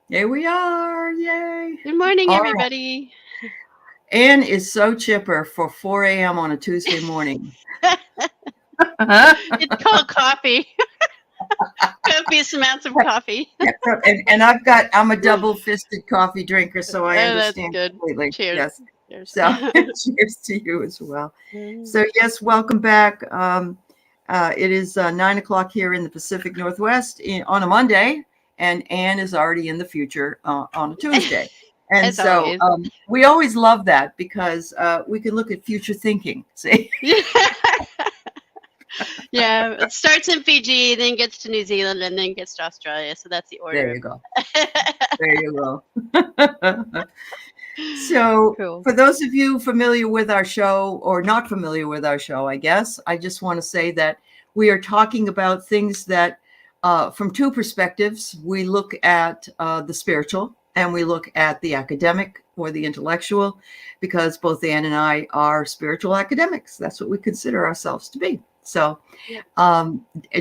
Here we are. Yay. Good morning, All right. everybody. Anne is so chipper for 4 a.m. on a Tuesday morning. It's called coffee. Copious amounts of coffee. And I'm a double-fisted coffee drinker, so I Oh, that's understand good. completely. Cheers. Yes. Cheers. So cheers to you as well. So yes, welcome back. It is 9 o'clock here in the Pacific Northwest on a Monday, and Anne is already in the future on a Tuesday. And As so always. we always love that because we can look at future thinking. See? Yeah, it starts in Fiji, then gets to New Zealand, and then gets to Australia. So that's the There order. you go. There you go. So, Cool. for those of you familiar with our show or not familiar with our show, I guess, I just want to say that we are talking about things that, from two perspectives, we look at the spiritual and we look at the academic or the intellectual, because both Anne and I are spiritual academics. That's what we consider ourselves to be. So, Yep.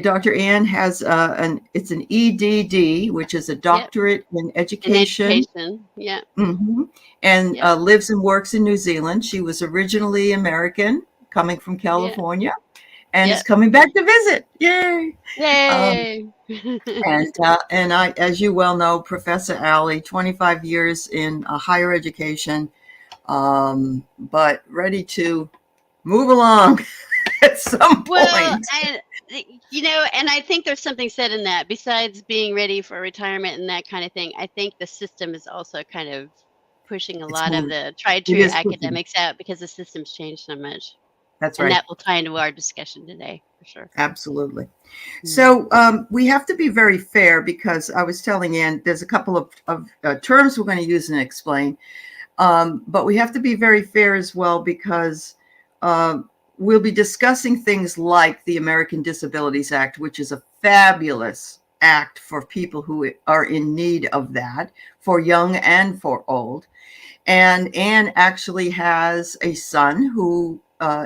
Dr. Ann has it's an EDD, which is a doctorate in In education. education. Yeah. Mhm. And Yep. lives and works in New Zealand. She was originally American, coming from Yeah. California, and is Yep. coming back to visit. Yay! Um, Yay. and I, as you well know, Professor Aley, 25 years in higher education, but ready to move along at some Well, point. and I think there's something said in that. Besides being ready for retirement and that kind of thing, I think the system is also kind of pushing a It's lot of moving. the tried It true is pushing. academics out because the system's changed so much. That's And right. that will tie into our discussion today for sure. Absolutely. Mm. So we have to be very fair because I was telling Ann there's a couple of terms we're going to use and explain, but we have to be very fair as well because uh, we'll be discussing things like the American Disabilities Act, which is a fabulous act for people who are in need of that, for young and for old. And Anne actually has a son who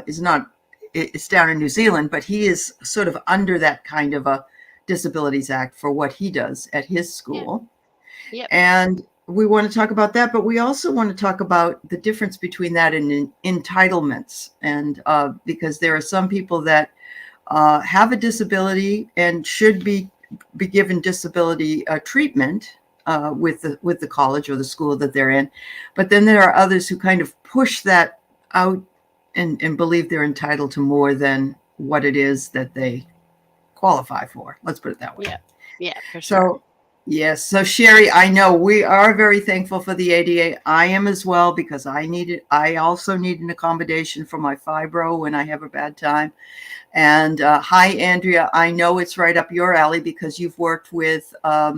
is not, it's down in New Zealand, but he is sort of under that kind of a Disabilities Act for what he does at his Yeah. school. Yep. And we want to talk about that, but we also want to talk about the difference between that and entitlements. And because there are some people that have a disability and should be given disability treatment with the college or the school that they're in, but then there are others who kind of push that out and believe they're entitled to more than what it is that they qualify for. Let's put it that way. Yep. Yeah, for sure. So, yes. So, Sherry, I know we are very thankful for the ADA. I am as well because I also need an accommodation for my fibro when I have a bad time. And hi, Andrea. I know it's right up your alley because you've worked with uh,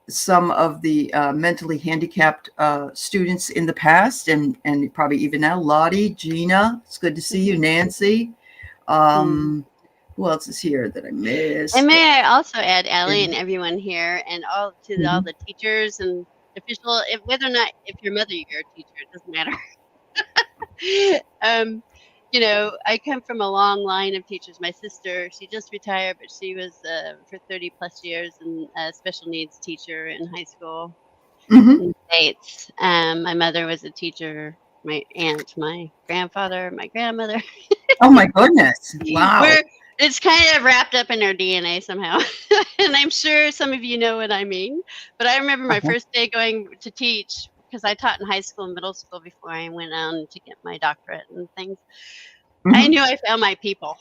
some of the mentally handicapped students in the past, and probably even now. Lottie, Gina, it's good to see you. Nancy. Mm. Who else is here that I missed? And may I also add Allie and everyone here and all Mhm. the teachers and official, whether or not if your mother you're a teacher, it doesn't matter. I come from a long line of teachers. My sister, she just retired, but she was for 30 plus years a special needs teacher in high school Mhm. in the States. My mother was a teacher, my aunt, my grandfather, my grandmother. Oh my goodness! Wow. We're It's kind of wrapped up in our DNA somehow. And I'm sure some of you know what I mean. But I remember my Uh-huh. first day going to teach because I taught in high school and middle school before I went on to get my doctorate and things. I Mhm. knew I found my people.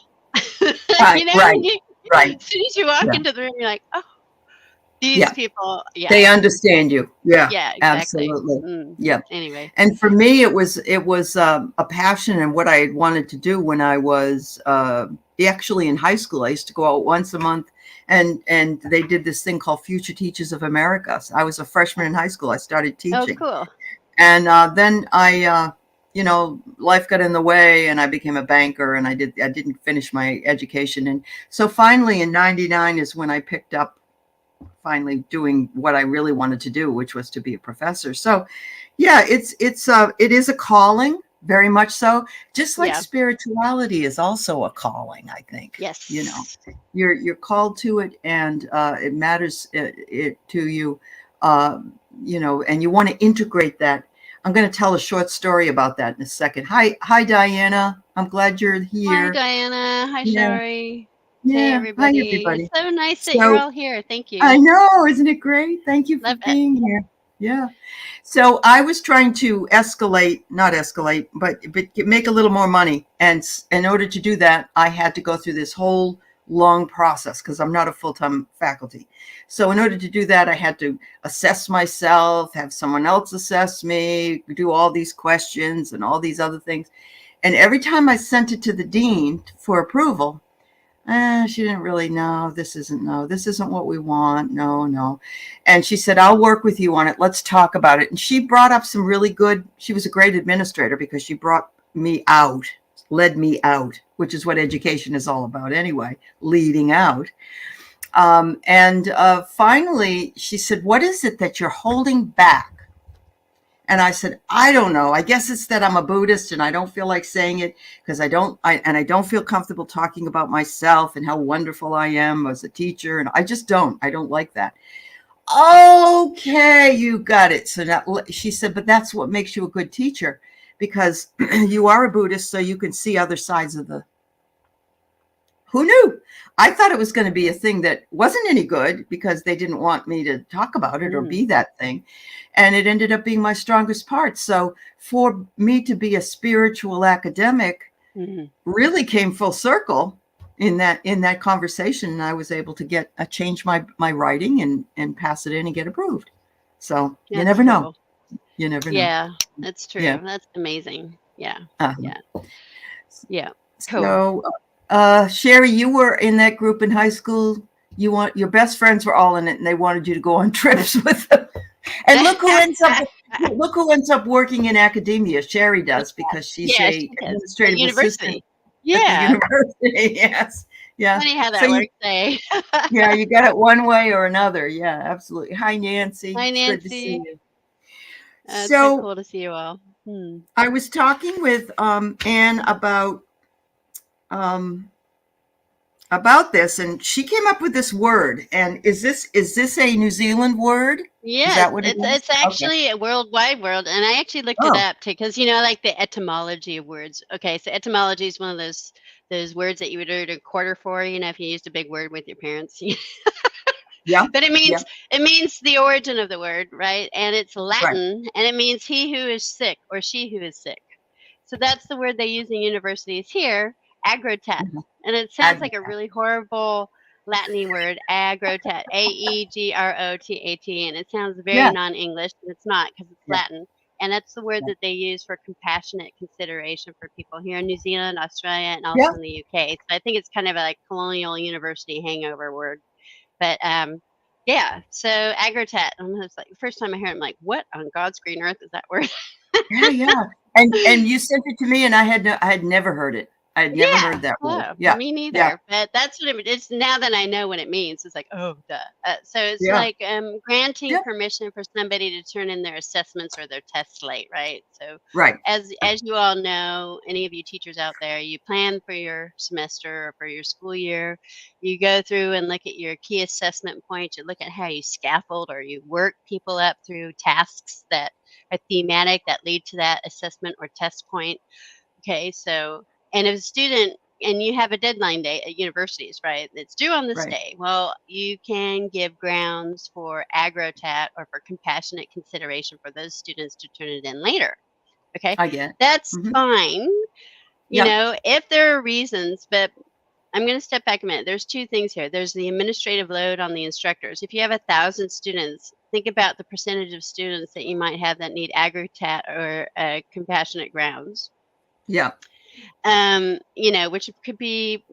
Right. Right. Right. As soon as you walk Yeah. into the room, you're like, oh, these Yeah. people. They Yeah. understand you. Yeah. Yeah, exactly. Absolutely. Mm. Yeah. Anyway. And for me, it was a passion and what I had wanted to do when I was actually in high school. I used to go out once a month, and they did this thing called Future Teachers of America. So I was a freshman in high school. I started Oh, teaching, cool. and then life got in the way, and I became a banker, and I didn't finish my education, and so finally in '99 is when I picked up finally doing what I really wanted to do, which was to be a professor. So, yeah, it is a calling, very much so. Just like Yeah. spirituality is also a calling, I think. Yes. You're called to it, and it matters it to you. and you want to integrate that. I'm going to tell a short story about that in a second. Hi, Diana. I'm glad you're Hi, here. Diana. Hi, Yeah, Shari. Hey, yeah. Hi, everybody. It's everybody. so nice that you're So all here. Thank I you. know, isn't it great? Thank you for Love it. being here. Yeah. So I was trying to not escalate, but make a little more money. And in order to do that, I had to go through this whole long process because I'm not a full-time faculty. So in order to do that, I had to assess myself, have someone else assess me, do all these questions and all these other things. And every time I sent it to the dean for approval, she didn't really know. This isn't what we want. No. And she said, I'll work with you on it. Let's talk about it. And she brought up some really good, she was a great administrator because she led me out, which is what education is all about anyway, leading out. And finally, she said, what is it that you're holding back? And I said, I don't know. I guess it's that I'm a Buddhist and I don't feel like saying it because I don't feel comfortable talking about myself and how wonderful I am as a teacher. And I just don't. I don't like that. Okay, you got it. So now, she said, but that's what makes you a good teacher because you are a Buddhist, so you can see other sides of the. Who knew? I thought it was going to be a thing that wasn't any good because they didn't want me to talk about it or be that thing. And it ended up being my strongest part. So for me to be a spiritual academic really came full circle in that conversation. And I was able to change my writing and pass it in and get approved. So you never know. You never know. Yeah, that's true. Yeah. That's amazing. Yeah. Uh-huh. Yeah. Cool. So, Sherry, you were in that group in high school. Your best friends were all in it, and they wanted you to go on trips with them. And look who ends up working in academia. Sherry does because she's she administrative assistant Yeah. at the university. Yes. Yeah. Funny how that works, eh? Yeah, you got it one way or another. Yeah, absolutely. Hi, Nancy. Hi, Nancy. It's good to see you. It's so cool to see you all. I was talking with Anne about this, and she came up with this word. And is this a New Zealand word? Yes, it's actually a worldwide word, and I actually looked it up too, because like the etymology of words. Okay, so etymology is one of those words that you would earn a quarter for. If you used a big word with your parents. Yeah. But it means the origin of the word, right? And it's Latin, and it means he who is sick or she who is sick. So that's the word they use in universities here, Aegrotat. And it sounds like a really horrible Latin word, Aegrotat, Aegrotat, and it sounds very non-English, and it's not because it's Latin. And that's the word that they use for compassionate consideration for people here in New Zealand, Australia, and also in the UK. So I think it's kind of a colonial university hangover word. But so Agrotat. And it's like the first time I hear it, I'm like, what on God's green earth is that word? Yeah. And you sent it to me, and I had never heard it. I had never heard that word. Yeah, me neither. Yeah. But that's what it's now that I know what it means. It's like, oh, duh. So it's like granting permission for somebody to turn in their assessments or their test slate, right? So as you all know, any of you teachers out there, you plan for your semester or for your school year. You go through and look at your key assessment points. You look at how you scaffold or you work people up through tasks that are thematic that lead to that assessment or test point. Okay, so and if a student and you have a deadline date at universities, right? It's due on this day. Well, you can give grounds for Agrotat or for compassionate consideration for those students to turn it in later. Okay, I get it. That's fine. If there are reasons, but I'm going to step back a minute. There's two things here. There's the administrative load on the instructors. If you have 1,000 students, think about the percentage of students that you might have that need Agrotat or compassionate grounds. Yeah. Which could be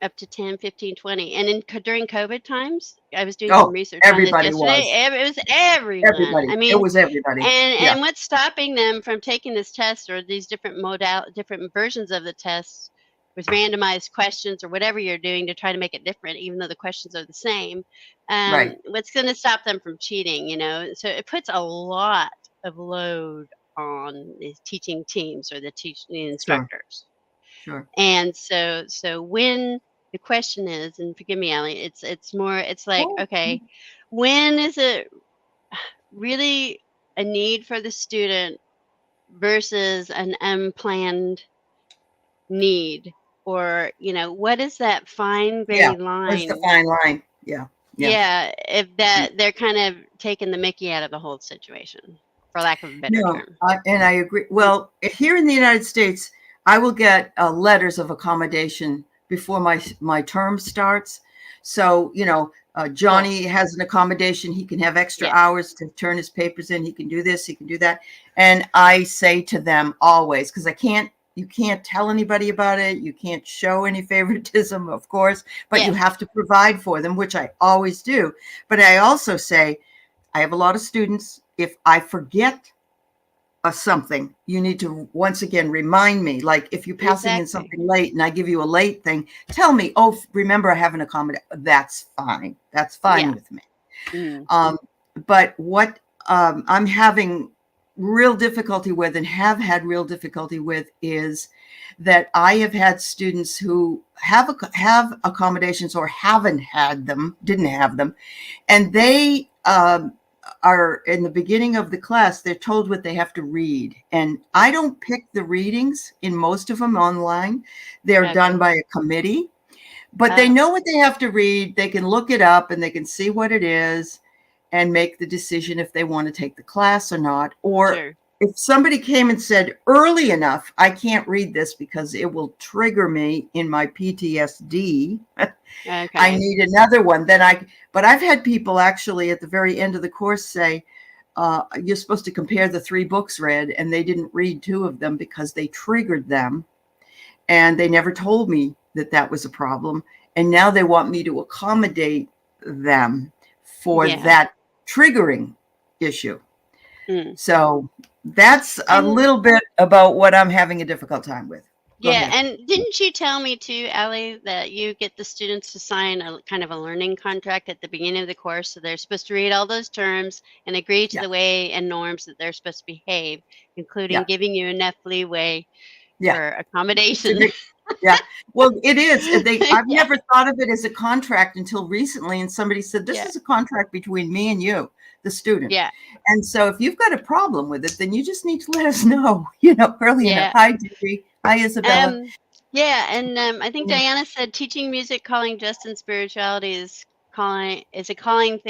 up to 10, 15, 20. And during COVID times, I was doing some research on this yesterday. It was everyone. I mean, it was everybody. And what's stopping them from taking this test or these different versions of the tests with randomized questions or whatever you're doing to try to make it different, even though the questions are the same. What's going to stop them from cheating, So it puts a lot of load on the teaching teams or the instructors. Sure. And so when the question is, and forgive me, Aley, it's like, okay, when is it really a need for the student versus an unplanned need? Or, what is that fine gray line? What's the fine line? Yeah. If that they're kind of taking the mickey out of the whole situation, for lack of a better term. And I agree. Well, here in the United States, I will get letters of accommodation before my term starts. So, Johnny has an accommodation. He can have extra hours to turn his papers in. He can do this. He can do that. And I say to them always, because you can't tell anybody about it. You can't show any favoritism, of course, but you have to provide for them, which I always do. But I also say, I have a lot of students. If I forget something, you need to once again remind me. Like if you're passing in something late and I give you a late thing, tell me, oh, remember I have an accommodation. That's fine. That's fine with me. But what I'm having real difficulty with and have had real difficulty with is that I have had students who have accommodations or didn't have them, and they are in the beginning of the class, they're told what they have to read. And I don't pick the readings in most of them online. They're done by a committee, but they know what they have to read. They can look it up and they can see what it is and make the decision if they want to take the class or not. Or if somebody came and said early enough, I can't read this because it will trigger me in my PTSD. I need another one. But I've had people actually at the very end of the course say, you're supposed to compare the 3 books read, and they didn't read 2 of them because they triggered them. And they never told me that was a problem. And now they want me to accommodate them for that triggering issue. So that's a little bit about what I'm having a difficult time with. Go ahead. And didn't you tell me too, Aley, that you get the students to sign a kind of a learning contract at the beginning of the course, so they're supposed to read all those terms and agree to the way and norms that they're supposed to behave, including giving you enough leeway for accommodation. Well, it is. I've never thought of it as a contract until recently, and somebody said, this is a contract between me and you, the student. And so if you've got a problem with it, then you just need to let us know, early enough. Hi, Judy. Hi, Isabella. I think Diana said teaching music, calling just and spirituality is a calling.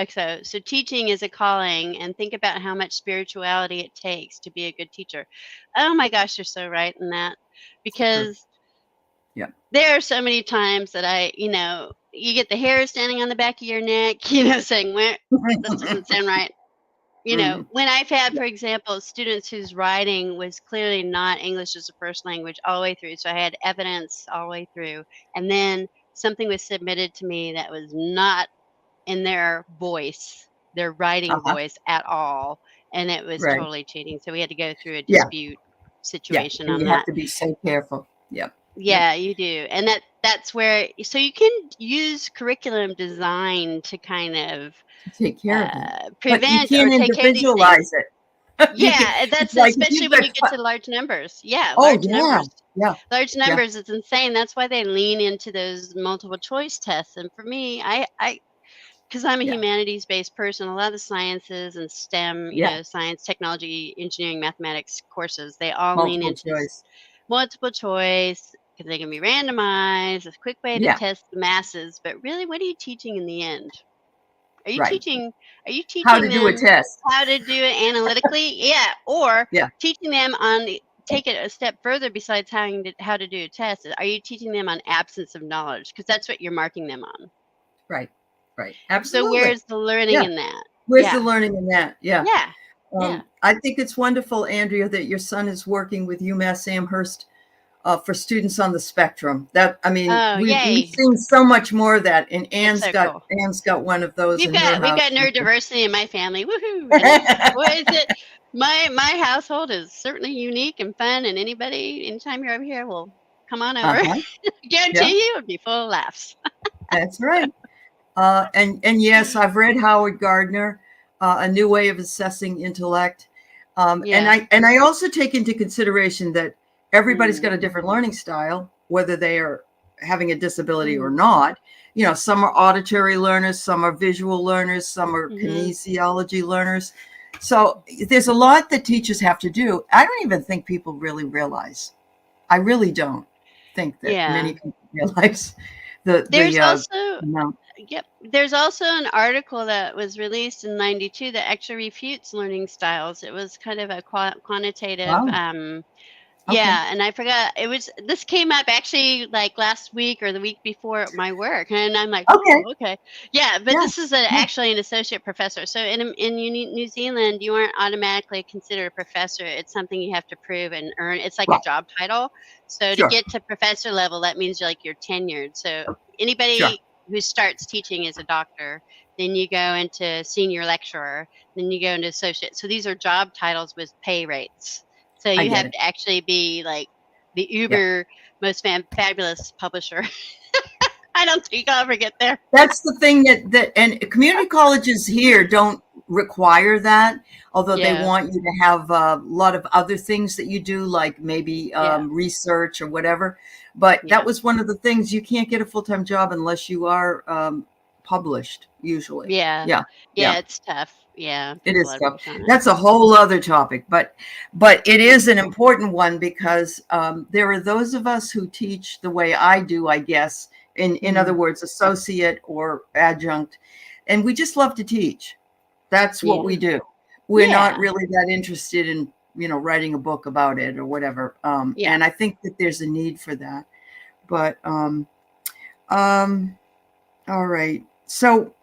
So teaching is a calling, and think about how much spirituality it takes to be a good teacher. Oh my gosh, you're so right in that, because there are so many times that you get the hair standing on the back of your neck, saying, "Where this doesn't sound right." When I've had, for example, students whose writing was clearly not English as a first language all the way through, so I had evidence all the way through, and then something was submitted to me that was not in their voice, their writing voice at all, and it was totally cheating. So we had to go through a dispute situation on that. You have to be so careful. You do. And that's where, so you can use curriculum design to kind of take care of it. Prevent but you can't or take individualize it. That's especially when you get to large numbers. Large numbers, it's insane. That's why they lean into those multiple choice tests. And for me, because I'm a humanities-based person, a lot of the sciences and STEM, science, technology, engineering, mathematics courses, they all lean into multiple choice, because they can be randomized, a quick way to test the masses. But really, what are you teaching in the end? Are you teaching how to do a test? How to do it analytically? Or teaching them on, take it a step further besides how to do a test. Are you teaching them on absence of knowledge? Because that's what you're marking them on. Right. Absolutely. So where's the learning in that? Where's the learning in that? Yeah. I think it's wonderful, Andrea, that your son is working with UMass Amherst for students on the spectrum. We've seen so much more of that, and Anne's got one of those. We've got neurodiversity in my family. Woohoo! What is it? My household is certainly unique and fun, and anytime you're over here, will come on over. Guarantee you it'll be full of laughs. That's right. And yes, I've read Howard Gardner, A New Way of Assessing Intellect. And I also take into consideration that everybody's got a different learning style, whether they are having a disability or not. some are auditory learners, some are visual learners, some are Mm-hmm. kinesiology learners. So there's a lot that teachers have to do. I don't even think people really realize. I really don't think that many people realize There's the also there's also an article that was released in '92 that actually refutes learning styles. It was kind of a quantitative wow. yeah, and I forgot this came up actually like last week or the week before at my work, and I'm like, Okay. oh, okay, yeah. But Yeah. this is actually an associate professor. So in New Zealand, you aren't automatically considered a professor. It's something you have to prove and earn. It's like a Right. job title. So to Sure. get to professor level, that means you're tenured. So Sure. anybody who starts teaching as a doctor, then you go into senior lecturer, then you go into associate. So these are job titles with pay rates. So I you get have it. to actually be like the Yeah. uber most fabulous publisher. I don't think I'll ever get there. That's the thing and community colleges here don't require that, although they Yeah. want you to have a lot of other things that you do, like maybe Yeah. research or whatever. But that Yeah. was one of the things. You can't get a full-time job unless you are published, usually. Yeah. Yeah. Yeah. Yeah. It's tough. Yeah. It Puts a is lot of tough. pressure on it. That's a whole other topic, but it is an important one because there are those of us who teach the way I do, I guess, in other words, associate or adjunct, and we just love to teach. That's what we Yeah. do. We're not Yeah. really that interested in writing a book about it or whatever. Yeah. And I think that there's a need for that. But all right. So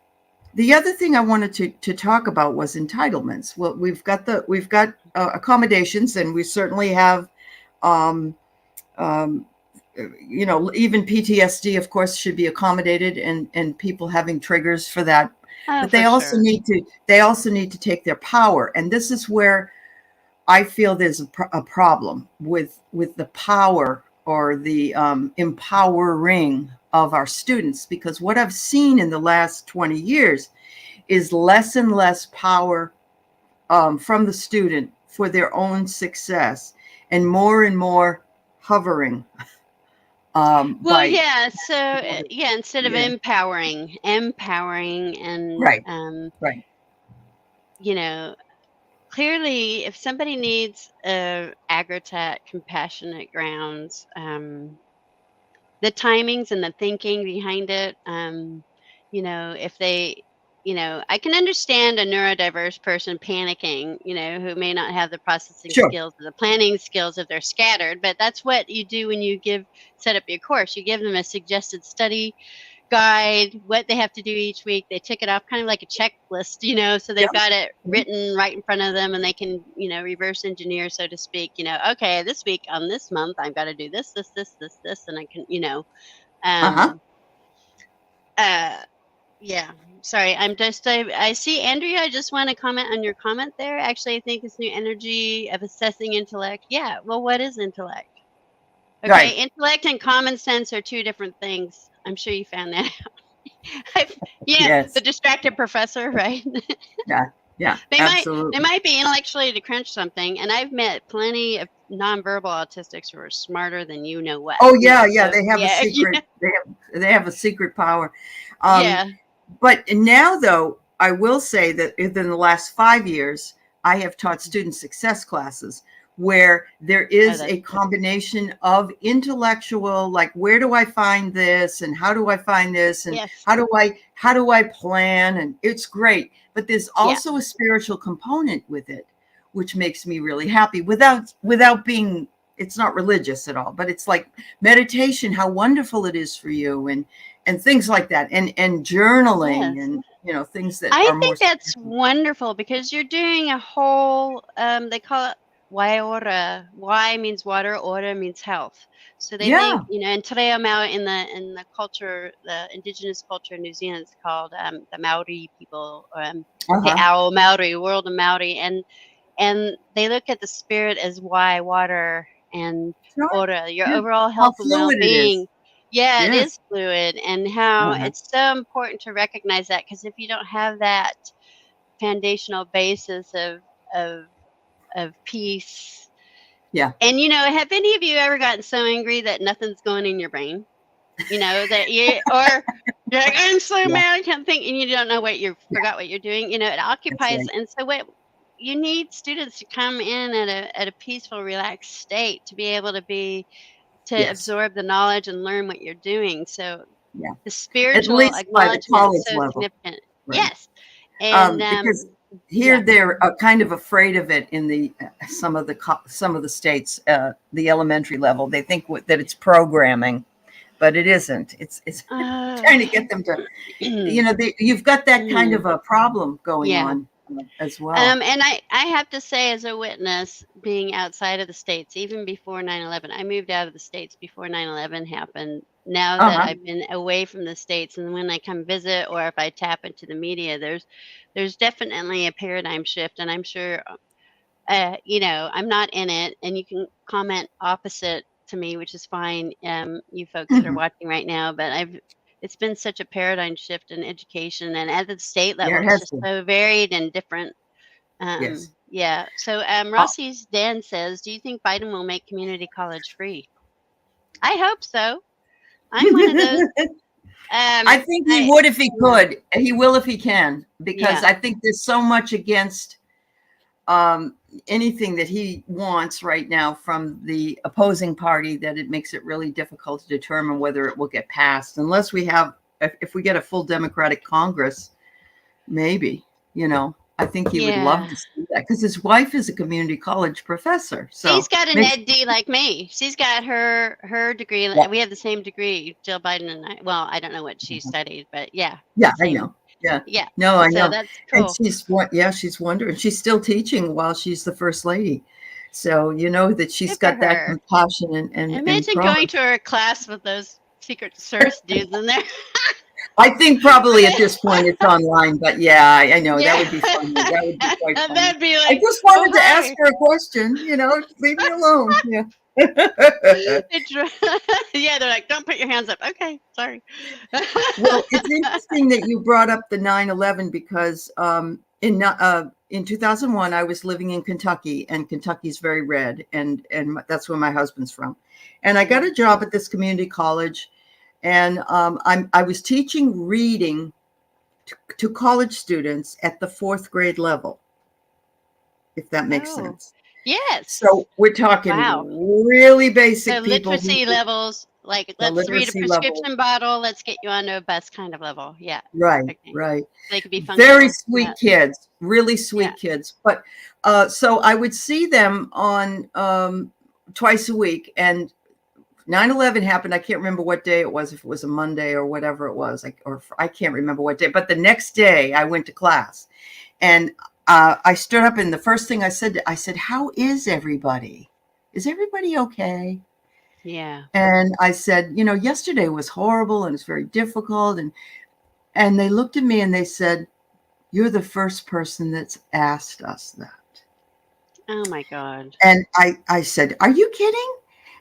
the other thing I wanted to talk about was entitlements. Well, we've got accommodations, and we certainly have, um, even PTSD, of course, should be accommodated, and people having triggers for that. Oh, But for sure. they also need to take their power, and this is where I feel there's a problem with the power or the empowering of our students, because what I've seen in the last 20 years is less and less power from the student for their own success, and more hovering. Well, By yeah. So instead of yeah, empowering, and right, right, you know, clearly, if somebody needs a Agrotech compassionate grounds, the timings and the thinking behind it, if they, I can understand a neurodiverse person panicking, who may not have the processing sure, skills or the planning skills if they're scattered, but that's what you do when you set up your course. You give them a suggested study guide, what they have to do each week. They tick it off kind of like a checklist, so yeah, they've got it written right in front of them, and they can, reverse engineer, so to speak, okay, this week on this month, I've got to do this, and I can, uh-huh, um, uh, yeah. Sorry, I see Andrea. I just want to comment on your comment there. Actually, I think this new energy of assessing intellect. Yeah. Well, what is intellect? Okay, right, intellect and common sense are two different things. I'm sure you found that out. The yes, distracted professor, right? yeah, they absolutely. might be intellectually to crunch something, and I've met plenty of nonverbal autistics who are smarter than you know what. Oh yeah, yeah, So they have a yeah, secret. They have a secret power. Um, yeah. but now, though, I will say that within the last 5 years, I have taught student success classes where there Oh, is that's a good. combination of intellectual, like where do I find this, and how do I find this, and Yes. how do I plan, and it's great. But there's Yeah. also a spiritual component with it, which makes me really happy without being. It's not religious at all, but it's like meditation, how wonderful it is for you, and things like that, and journaling, Yes. and things that I are more think that's spiritual. wonderful because you're doing a whole, they call it Waiora. Wai means water, ora means health. So they think, Yeah. in Te Reo Maori, in the culture, the indigenous culture in New Zealand, it's called the Maori people, Te Uh-huh. Ao Maori, world of Maori, and they look at the spirit as why water and Sure. ora, your Yeah. overall How health and fluid it is. well-being. Yeah, it Yes. is fluid, and how Uh-huh. it's so important to recognize that, because if you don't have that foundational basis of of peace, Yeah. and have any of you ever gotten so angry that nothing's going in your brain? that or you're like, I'm so mad, I can't think, and you don't know forgot what you're doing. It occupies, right. and so what you need students to come in at a peaceful, relaxed state to be able to Yes. absorb the knowledge and learn what you're doing. So Yeah. the At spiritual least by the acknowledgement is college so level. significant. Right. Yes, and Because yeah. here they're kind of afraid of it in the some of the states, the elementary level. They think that it's programming, but it isn't. It's trying to get them to, you've got that kind of a problem going Yeah. on as well. And I have to say, as a witness, being outside of the States, even before 9/11, I moved out of the States before 9/11 happened. Now that Uh-huh. I've been away from the States, and when I come visit or if I tap into the media, there's definitely a paradigm shift, and I'm sure, I'm not in it, and you can comment opposite to me, which is fine, you folks that are Mhm. watching right now, but it's been such a paradigm shift in education, and at the state Yeah, level, it it's has just been. so varied and different. Yes. Yeah. So Uh, Rossi's Dan says, "Do you think Biden will make community college free?" I hope so. I'm one of those. I think he I would if he yeah, could. He will if he can, because yeah. I think there's so much against um, anything that he wants right now from the opposing party that it makes it really difficult to determine whether it will get passed unless if we get a full Democratic Congress, maybe, I think he would love Yeah. to see that because his wife is a community college professor. She's So got an makes, EdD like me. She's got her degree. yeah, We have the same degree, Jill Biden and I. Well, I don't know what she studied, but yeah, yeah, I same. know. Yeah. Yeah. No, I So know. that's And cool. she's wondering. She's still teaching while she's the first lady. So you know that she's Good for got that her. compassion and Imagine going promise. to her class with those Secret Service dudes in there. I think probably at this point it's online, but yeah, I know that Yeah. would be funny. That would be quite funny. That'd be I like, just oh, wanted to ask hi. her a question, leave me alone. Yeah. Yeah, they're like, don't put your hands up. Okay, sorry. Well, it's interesting that you brought up the 9/11 because in 2001 I was living in Kentucky, and Kentucky's very red, and that's where my husband's from. And I got a job at this community college, and I was teaching reading to college students at the 4th grade level, if that makes Oh, sense. yes. So we're talking Wow. really So basic people literacy levels, like the let's read a literacy level. prescription bottle, let's get you onto a bus kind of level. Yeah. Right, Okay. right. They could be Very functional. sweet Yeah. kids, really Yeah. sweet kids. But so I would see them on twice a week, and 9/11 happened. I can't remember what day it was, if it was a Monday or whatever it was, or I can't remember what day. But the next day I went to class, and I stood up, and the first thing I said, "How is everybody? Is everybody okay?" Yeah. And I said, yesterday was horrible and it's very difficult. And they looked at me and they said, "You're the first person that's asked us that." Oh my God. And I said, "Are you kidding?"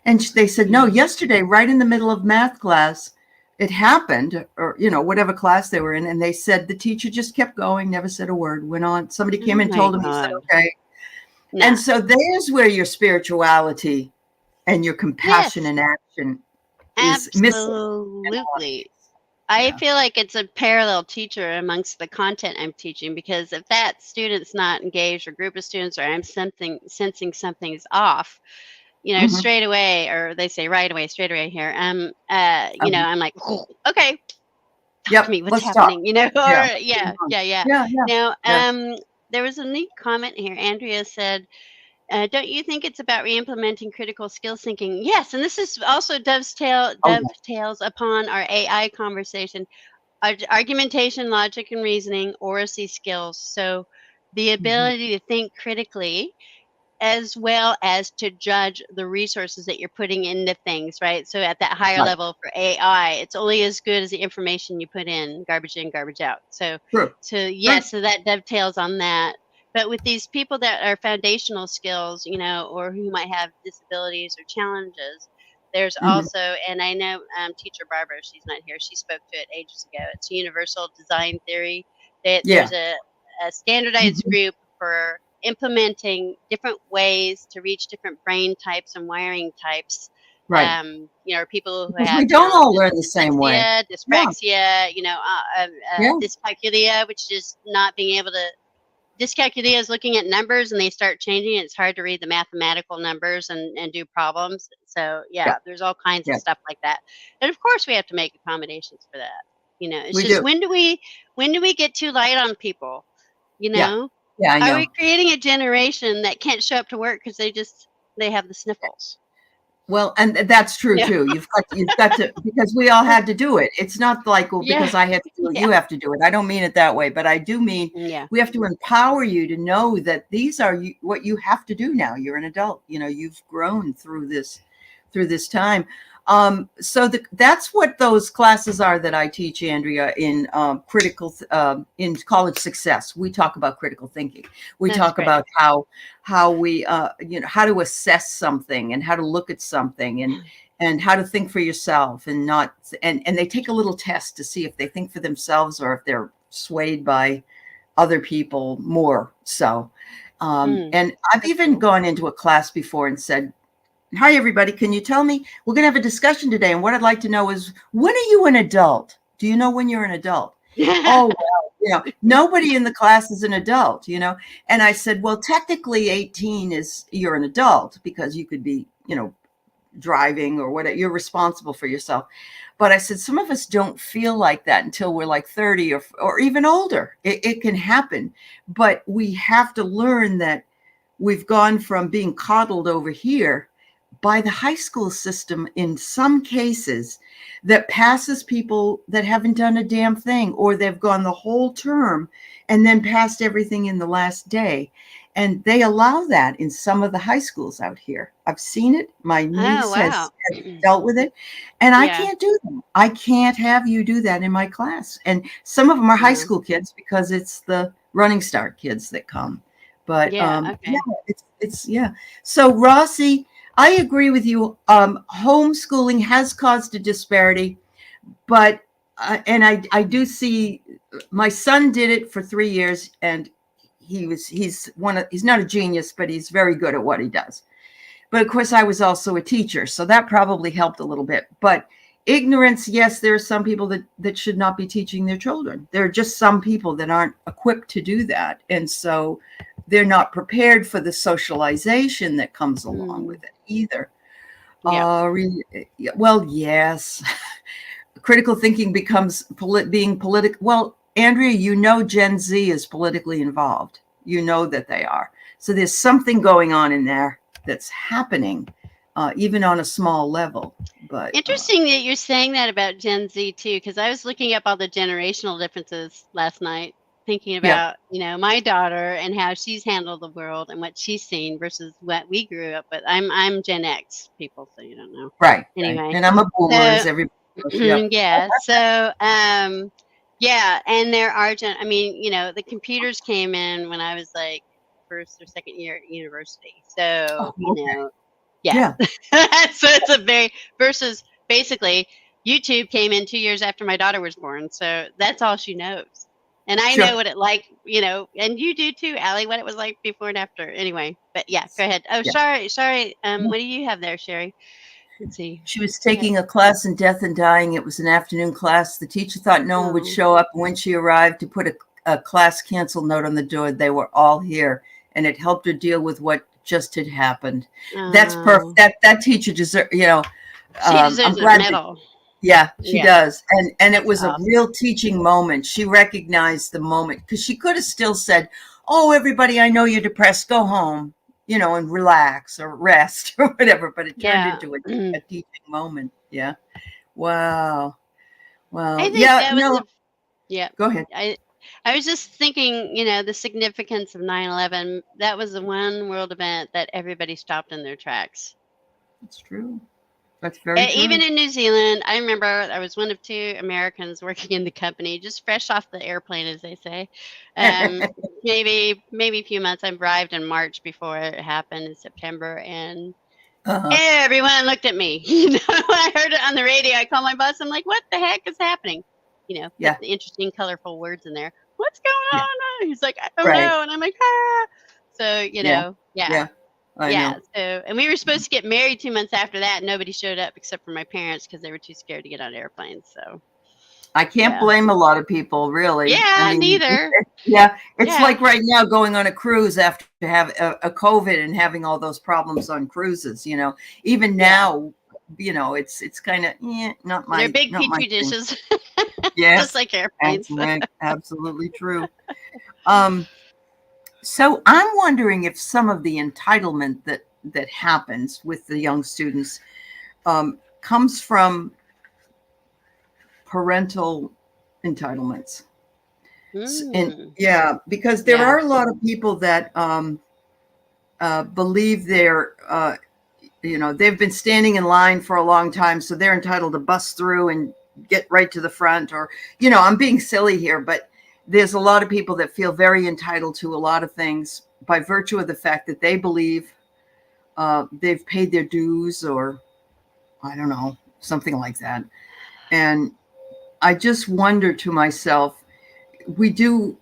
And they said, "No, Yeah. yesterday, right in the middle of math class, it happened," or, whatever class they were in. And they said the teacher just kept going, never said a word, went on. Somebody came Oh and my told him, he said, God. "Okay." And Nah. so there's where your spirituality and your compassion Yes. and action is missing. Absolutely. I Yeah. feel like it's a parallel teacher amongst the content I'm teaching, because if that student's not engaged, or group of students, or I'm sensing something's off, Mhm. straight away, or they say right away, straight away here. Um, I'm like, "Oh, okay, talk to yep. me. What's Let's talk. happening?" Yeah. Or yeah, yeah, yeah. Yeah. Yeah. Now, Yeah. there was a neat comment here. Andrea said, don't you think it's about re-implementing critical skills thinking? Yes, and this is also Oh, yeah. dovetails upon our AI conversation. Argumentation, logic, and reasoning, oracy skills. So the Mhm. ability to think critically, as well as to judge the resources that you're putting into things, right? So at that higher Right. level for AI, it's only as good as the information you put in, garbage out. So, True. Right. yes, so that dovetails on that. But with these people that are foundational skills, or who might have disabilities or challenges, there's Mhm. also, and I know teacher Barbara, she's not here, she spoke to it ages ago. It's universal design theory. That Yeah. there's a standardized Mhm. group for implementing different ways to reach different brain types and wiring types Right. Or people who Because have, we don't all learn the same way. dyslexia, Yeah. dyspraxia, Yeah. dyscalculia, which is not being able to. Dyscalculia is looking at numbers and they start changing. It's hard to read the mathematical numbers and do problems. So Yeah. there's all kinds Yeah. of stuff like that. And of course we have to make accommodations for that. It's We just do. when do we get too light on people? Yeah. Yeah, I Are know. we creating a generation that can't show up to work because they have the sniffles? Well, and that's true Yeah. too. You've got to, because we all had to do it. It's not like, well, Yeah. because I had to do it, Yeah. you have to do it. I don't mean it that way, but I do mean we have to empower you to know that these are what you have to do now. You're an adult. You've grown through this time. So that's what those classes are that I teach, Andrea, in in college success. We talk about critical thinking. We talk about how we, how to assess something and how to look at something and how to think for yourself and not, and they take a little test to see if they think for themselves or if they're swayed by other people more so. And I've even gone into a class before and said, hi, everybody. Can you tell me? We're going to have a discussion today. And what I'd like to know is, when are you an adult? Do you know when you're an adult? Oh, well, nobody in the class is an adult, And I said, well, technically 18 you're an adult because you could be, driving or whatever. You're responsible for yourself. But I said, some of us don't feel like that until we're like 30 or even older. It can happen. But we have to learn that we've gone from being coddled over here by the high school system in some cases that passes people that haven't done a damn thing, or they've gone the whole term and then passed everything in the last day. And they allow that in some of the high schools out here. I've seen it. My niece has dealt with it. And I can't do that. I can't have you do that in my class. And some of them are high school kids because it's the Running Start kids that come. But it's. So Rossi, I agree with you. Homeschooling has caused a disparity, but and I do see my son did it for 3 years, and he's not a genius, but he's very good at what he does. But of course, I was also a teacher, so that probably helped a little bit. But ignorance, yes, there are some people that should not be teaching their children. There are just some people that aren't equipped to do that, and so they're not prepared for the socialization that comes along with it either. Well, yes. Critical thinking becomes being political. Well, Andrea, Gen Z is politically involved. That they are. So there's something going on in there that's happening, even on a small level. But interesting that you're saying that about Gen Z too, because I was looking up all the generational differences last night, thinking about my daughter and how she's handled the world and what she's seen versus what we grew up with. I'm Gen X, people, so you don't know. Right. Anyway, right. And I'm a boomer, as everybody knows. Yeah. So and there are the computers came in when I was like first or second year at university. So so it's a very versus basically YouTube came in 2 years after my daughter was born. So that's all she knows. And I know what it like, and you do too, Aley, what it was like before and after. Anyway, but go ahead. Oh, sorry. What do you have there, Sherry? Let's see. She was taking a class in death and dying. It was an afternoon class. The teacher thought no one would show up. When she arrived to put a class cancel note on the door, they were all here, and it helped her deal with what just had happened. That's perfect. That teacher deserves, she deserves a medal. Yeah, she does. And it was a real teaching moment. She recognized the moment, because she could have still said, oh, everybody, I know you're depressed, go home, and relax or rest or whatever. But it turned into a teaching moment. Yeah. Wow. I think Go ahead. I was just thinking, the significance of 9/11. That was the one world event that everybody stopped in their tracks. That's true. That's very true. Even in New Zealand, I remember I was one of 2 Americans working in the company, just fresh off the airplane, as they say. Maybe a few months. I arrived in March before it happened in September, and everyone looked at me. When I heard it on the radio, I called my boss. I'm like, "What the heck is happening?" Put the interesting, colorful words in there. What's going on? He's like, "I don't know," and I'm like, "Ah." So I know. So, and we were supposed to get married 2 months after that, and nobody showed up except for my parents because they were too scared to get on airplanes. So I can't blame a lot of people, really. I mean, neither. It's like right now going on a cruise after to have a COVID and having all those problems on cruises. Even now, it's kind of not my. They're big not my petri dishes. Yes, just like airplanes. Absolutely true. So I'm wondering if some of the entitlement that happens with the young students comes from parental entitlements. And because there are a lot of people that believe they've been standing in line for a long time, so they're entitled to bust through and get right to the front. Or, I'm being silly here, but there's a lot of people that feel very entitled to a lot of things by virtue of the fact that they believe they've paid their dues, or I don't know, something like that. And I just wonder to myself, we do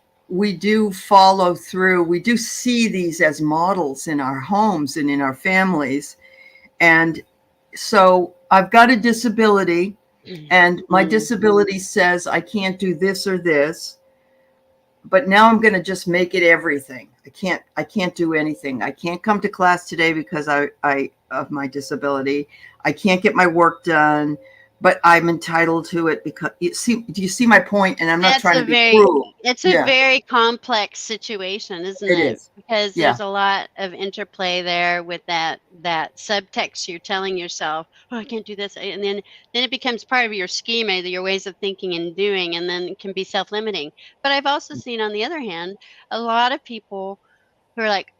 follow through. We do see these as models in our homes and in our families. And so I've got a disability, and my disability says I can't do this or this, but now I'm going to just make it everything. I can't do anything. I can't come to class today because I of my disability. I can't get my work done, but I'm entitled to it because do you see my point? And I'm not trying to be cruel. It's a very complex situation, isn't it? It is. Because there's a lot of interplay there with that subtext. You're telling yourself, oh, I can't do this. And then it becomes part of your schema, your ways of thinking and doing, and then it can be self-limiting. But I've also seen, on the other hand, a lot of people who are like,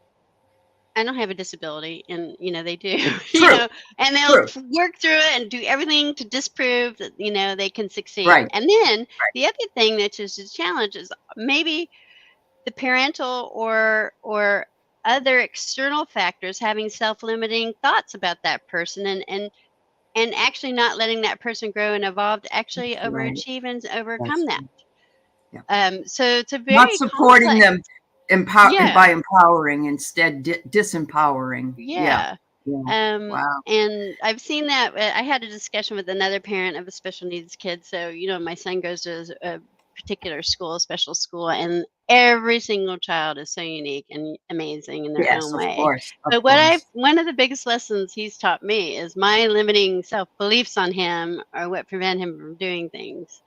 I don't have a disability, and they do. And they'll work through it and do everything to disprove that they can succeed. Right. And then the other thing that is a challenge is maybe the parental or other external factors having self-limiting thoughts about that person, and actually not letting that person grow and evolve to actually overachieve and overcome that. So it's a very not supporting them by empowering, instead disempowering. Wow. And I've seen that. I had a discussion with another parent of a special needs kid. So my son goes to a particular school, a special school, and every single child is so unique and amazing in their own way. Of course. But one of the biggest lessons he's taught me is my limiting self-beliefs on him are what prevent him from doing things.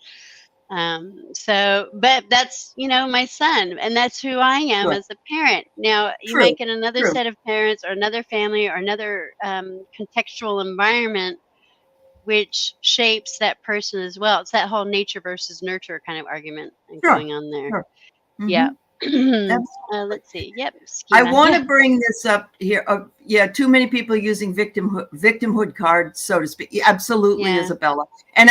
But that's, my son, and that's who I am as a parent. Now, you might get another set of parents or another family or another contextual environment which shapes that person as well. It's that whole nature versus nurture kind of argument going on there. Yeah. Let's see. Yep. Schema. I want to bring this up here. Too many people using victimhood cards, so to speak. Absolutely, Isabella. And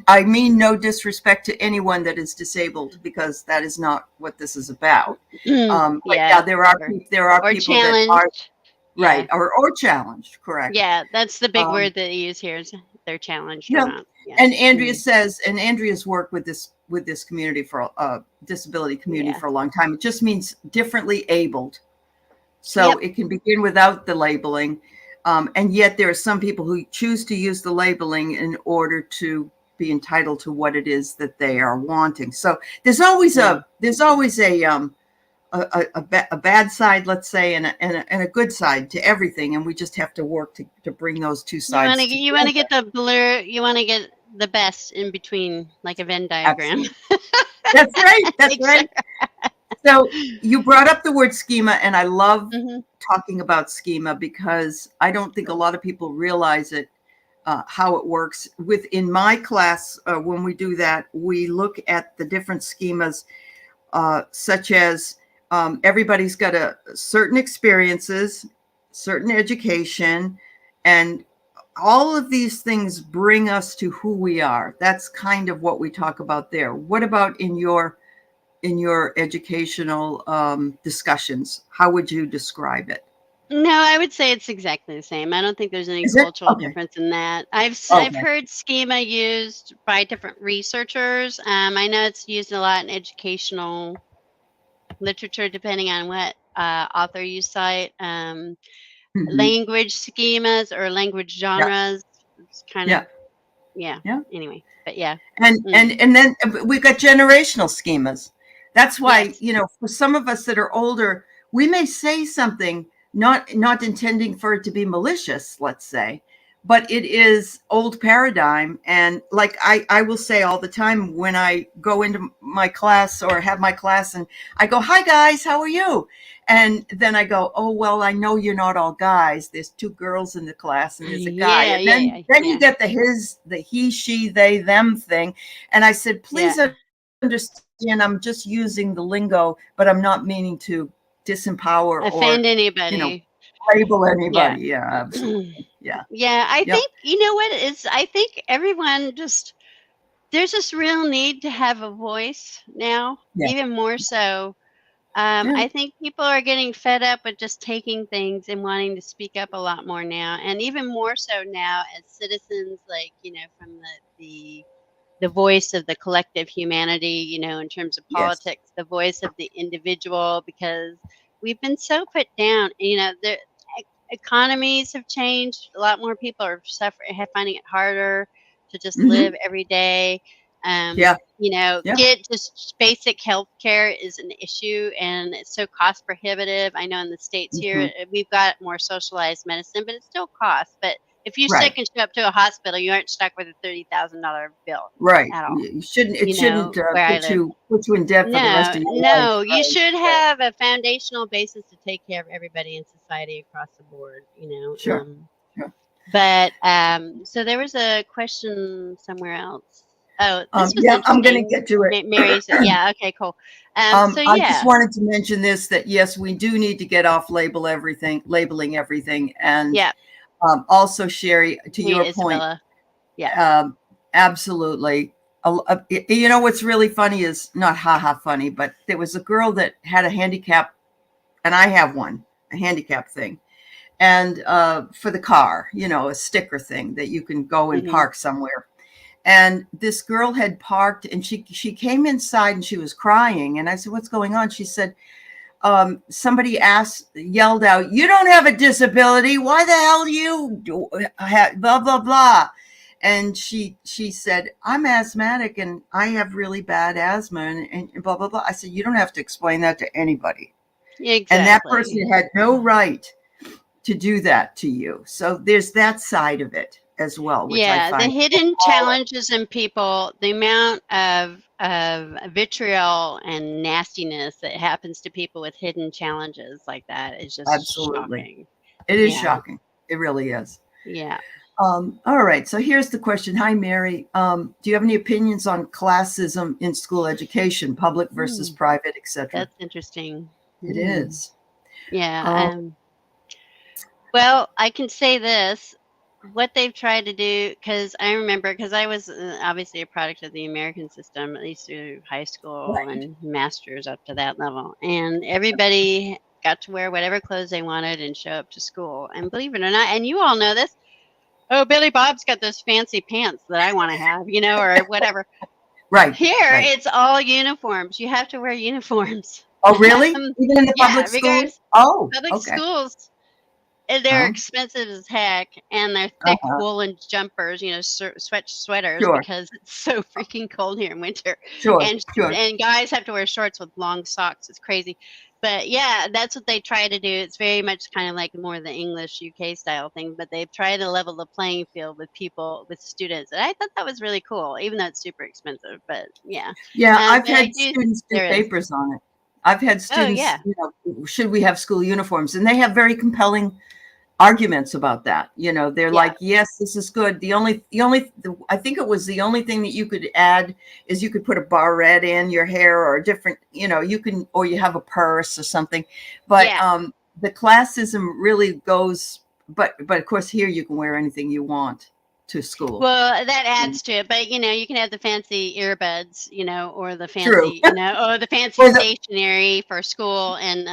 I mean no disrespect to anyone that is disabled, because that is not what this is about. There are people challenged. That are or challenged. Correct. Yeah, that's the big word that you use here, is they're challenged or not. Yeah. And Andrea says, and Andrea's worked with this community for disability community for a long time. It just means differently abled. So it can begin without the labeling. And yet there are some people who choose to use the labeling in order to be entitled to what it is that they are wanting. So there's always a bad side, let's say, and a good side to everything. And we just have to work to bring those two sides. You want to get the blur. You want to get the best in between, like a Venn diagram. That's right. That's right. So you brought up the word schema, and I love talking about schema because I don't think a lot of people realize it, how it works. In my class, when we do that, we look at the different schemas, such as everybody's got certain experiences, certain education, and all of these things bring us to who we are. That's kind of what we talk about there. What about in your educational discussions? How would you describe it? No, I would say it's exactly the same. I don't think there's any cultural difference in that. I've heard schema used by different researchers. I know it's used a lot in educational literature, depending on what author you cite. language schemas or language genres. It's kind of, yeah. Anyway, but yeah. And then we've got generational schemas. That's why, Yes. for some of us that are older, we may say something not intending for it to be malicious, let's say, but it is old paradigm. And like I will say all the time when I go into my class or have my class and I go, "Hi guys, how are you?" And then I go, "Oh, well, I know you're not all guys. There's 2 girls in the class and there's a guy." And then you get the he, she, they, them thing. And I said, "Please understand, I'm just using the lingo, but I'm not meaning to disempower offend or anybody. Label anybody." Yeah, absolutely. Yeah. Yeah, I think, you know what is, I think everyone just, there's this real need to have a voice now, even more so. I think people are getting fed up with just taking things and wanting to speak up a lot more now, and even more so now as citizens, like, from the voice of the collective humanity, in terms of politics, the voice of the individual, because we've been so put down. The economies have changed. A lot more people are finding it harder to just live every day. Get just basic health care is an issue, and it's so cost prohibitive. I know in the States here, we've got more socialized medicine, but it still costs. But if you're sick and show up to a hospital, you aren't stuck with a $30,000 bill. Right. At all. It shouldn't put you in debt for the rest of your life. No, you should have a foundational basis to take care of everybody in society across the board, Sure. But so there was a question somewhere else. Oh, this was interesting. I'm going to get to it. Mary's, okay, cool. I just wanted to mention this, that yes, we do need to get off labeling everything. And also, Sherry, to your Isabella. point, absolutely. What's really funny is not funny, but there was a girl that had a handicap, and I have a handicap thing. And for the car, a sticker thing that you can go and park somewhere. And this girl had parked, and she came inside and she was crying. And I said, "What's going on?" She said, somebody yelled out, "You don't have a disability. Why the hell do you blah, blah, blah." And she said, "I'm asthmatic and I have really bad asthma and blah, blah, blah." I said, "You don't have to explain that to anybody." Exactly. And that person had no right to do that to you. So there's that side of it as well. Which I find the hidden challenges in people, the amount of vitriol and nastiness that happens to people with hidden challenges like that is just shocking. It is shocking. It really is. Yeah. All right. So here's the question. Hi, Mary. Do you have any opinions on classism in school education, public versus private, etc.? That's interesting. It is. Yeah. Well, I can say this. What they've tried to do, because I remember, because I was obviously a product of the American system, at least through high school and master's up to that level. And everybody got to wear whatever clothes they wanted and show up to school. And believe it or not, and you all know this, "Oh, Billy Bob's got those fancy pants that I want to have," or whatever. Right. Here, it's all uniforms. You have to wear uniforms. Oh, really? Even in the public schools? Oh, public schools. They're expensive as heck, and they're thick woolen jumpers, sweaters, because it's so freaking cold here in winter. And guys have to wear shorts with long socks. It's crazy. But yeah, that's what they try to do. It's very much kind of like more the English UK style thing, but they've tried to level the playing field with students. And I thought that was really cool, even though it's super expensive. But yeah. Yeah, I've had students do papers on it. I've had students, should we have school uniforms? And they have very compelling arguments about that. They're like, "Yes, this is good. I think it was the only thing that you could add is you could put a barrette in your hair or a different, or you have a purse or something." But the classism really goes, but of course here you can wear anything you want to school. Well, that adds to it, but you can have the fancy earbuds, or the fancy, or the fancy stationery for school, and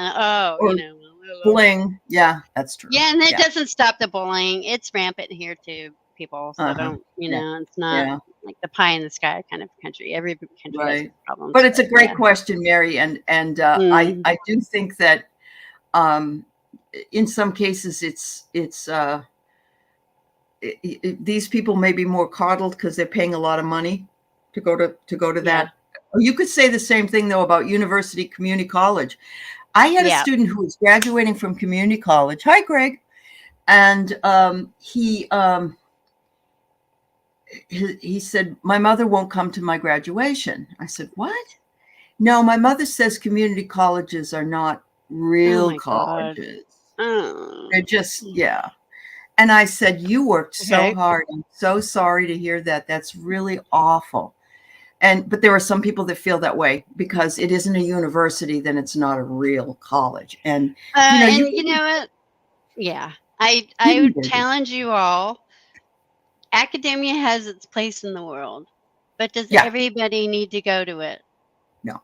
bullying. Yeah, that's true. Yeah, and it doesn't stop the bullying. It's rampant here too, people. So don't, it's not like the pie in the sky kind of country. Every country has problems. But it's a great question, Mary, and I do think that in some cases, these people may be more coddled because they're paying a lot of money to go to that. You could say the same thing though about university community college. I had a student who was graduating from community college. Hi, Greg. And he said, my mother won't come to my graduation. I said, what? No, my mother says community colleges are not real colleges. They're just, And I said, you worked so hard. I'm so sorry to hear that. That's really awful. But there are some people that feel that way because it isn't a university, then it's not a real college. And you know what? Yeah, I would challenge you all. Academia has its place in the world, but does everybody need to go to it? No.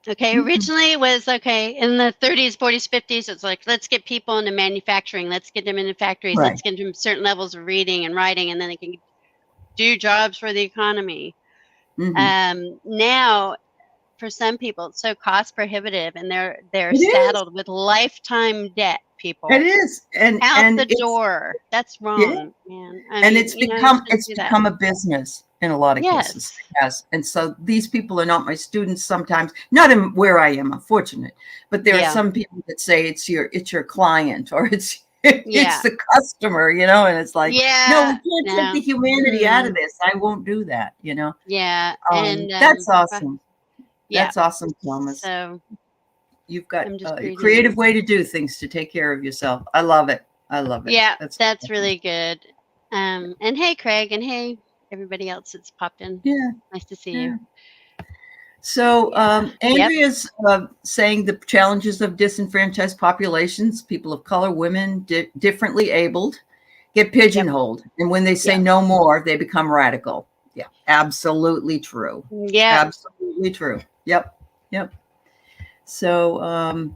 Okay, originally it was in the 30s, 40s, 50s. It's like, let's get people into manufacturing. Let's get them into factories. Let's get them certain levels of reading and writing, and then they can do jobs for the economy. Now, for some people, it's so cost prohibitive, and they're saddled with lifetime debt. People, it is, and the door. That's wrong, man. And it's become a business in a lot of cases. Yes, and so these people are not my students. Sometimes, not in where I am, unfortunate, but there are some people that say it's your client or it's the customer, and it's like, no, we can't take the humanity out of this. I won't do that, and that's awesome. That's awesome, Thomas. So you've got a creative way to do things to take care of yourself. I love it. Yeah, that's really good. And hey, Craig, and hey, everybody else that's popped in. Yeah, nice to see you. So Andrea's saying the challenges of disenfranchised populations, people of color, women, differently abled, get pigeonholed. And when they say no more, they become radical. Yeah, absolutely true. Yeah. Absolutely true. Yep. So,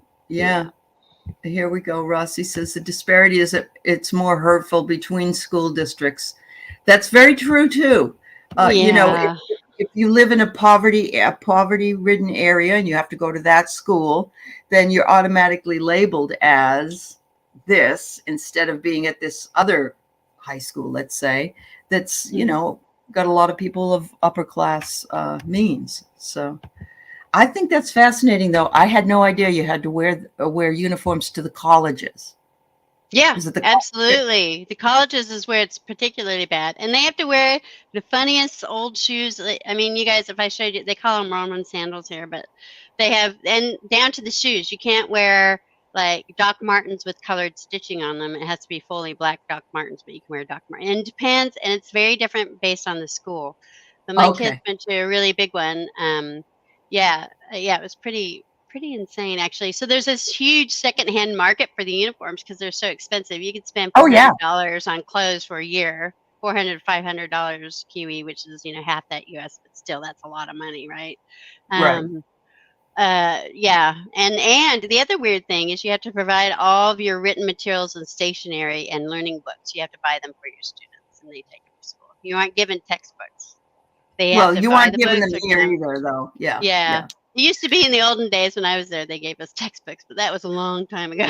here we go. Rossi says the disparity is it's more hurtful between school districts. That's very true too. If you live in a poverty-ridden area and you have to go to that school, then you're automatically labeled as this instead of being at this other high school, let's say, that's, got a lot of people of upper class means. So I think that's fascinating, though. I had no idea you had to wear uniforms to the colleges. Yeah, absolutely. The colleges is where it's particularly bad. And they have to wear the funniest old shoes. I mean, you guys, if I showed you, they call them Roman sandals here, but they have, and down to the shoes, you can't wear like Doc Martens with colored stitching on them. It has to be fully black Doc Martens, but you can wear Doc Martens. And it depends, and it's very different based on the school. But my kids went to a really big one. It was pretty insane, actually. So there's this huge secondhand market for the uniforms because they're so expensive. You could spend $400 on clothes for a year, $400 to $500 Kiwi, which is half that US, but still that's a lot of money, right? And the other weird thing is you have to provide all of your written materials and stationery and learning books. You have to buy them for your students, and they take them to school. You aren't given textbooks. You aren't giving them here either, though. Yeah. It used to be in the olden days when I was there, they gave us textbooks, but that was a long time ago.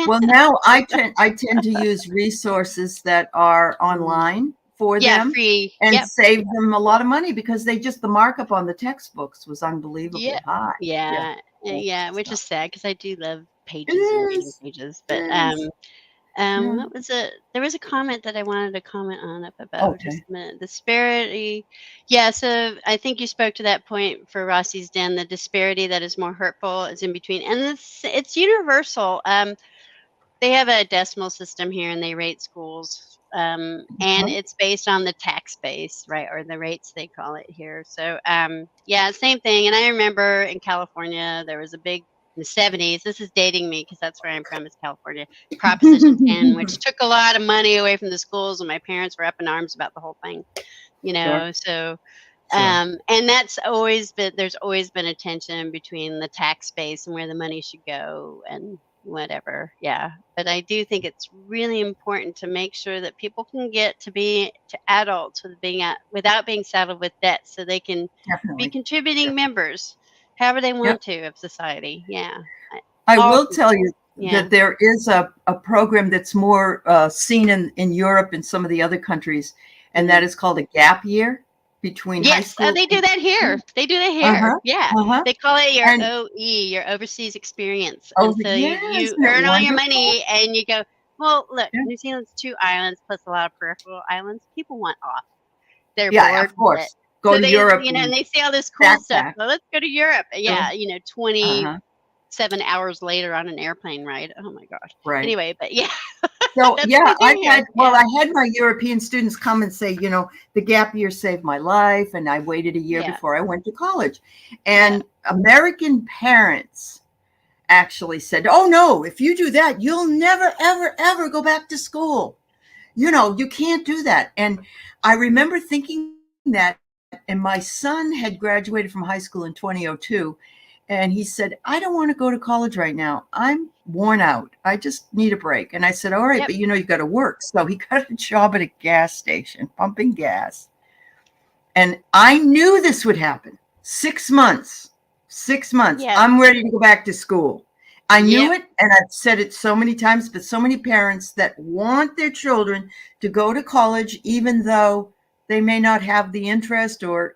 Well, now I tend to use resources that are online for them free. And save them a lot of money because the markup on the textbooks was unbelievably high. Which is sad because I do love pages and reading pages. But what was it? There was a comment that I wanted to comment on about just a minute. Disparity. Yeah, so I think you spoke to that point for Rossi's Den. The disparity that is more hurtful is in between, and it's universal. They have a decimal system here, and they rate schools, and it's based on the tax base, right, or the rates they call it here. So same thing. And I remember in California there was a big in the 70s. This is dating me because that's where I'm from, is California. Proposition 10, which took a lot of money away from the schools, and my parents were up in arms about the whole thing. So and there's always been a tension between the tax base and where the money should go and whatever. But I do think it's really important to make sure that people can get to adults without being saddled with debt, so they can be contributing members however they want to of society. I will tell you, Yeah. that there is a program that's more seen in Europe and some of the other countries, and that is called a gap year between high Yes, school. they do that here. They do that here. Uh-huh. Yeah. Uh-huh. They call it your And OE, your overseas experience. And oh so yeah, you isn't it earn all your wonderful? money and you go, well, look, Yeah. New Zealand's 2 islands plus a lot of peripheral islands. People want off. They're Yeah, bored of with it. course. Go So to they, Europe and and they see all this cool stuff. backpack. Well, let's go to Europe. Sure. Yeah, Uh-huh. 27 hours later on an airplane ride. Oh my gosh. Right. Anyway, but yeah, So that's what yeah, they do here. I had my European students come and say, the gap year saved my life, and I waited a year Yeah. before I went to college. Yeah. And American parents actually said, "Oh no, if you do that, you'll never, ever, ever go back to school. You can't do that." And I remember thinking that, and my son had graduated from high school in 2002. And he said, "I don't want to go to college right now. I'm worn out. I just need a break." And I said, "All right, Yep. but you've got to work." So he got a job at a gas station, pumping gas. And I knew this would happen. 6 months. 6 months. Yeah. I'm ready to go back to school. I knew Yep. it, and I've said it so many times, but so many parents that want their children to go to college, even though they may not have the interest or,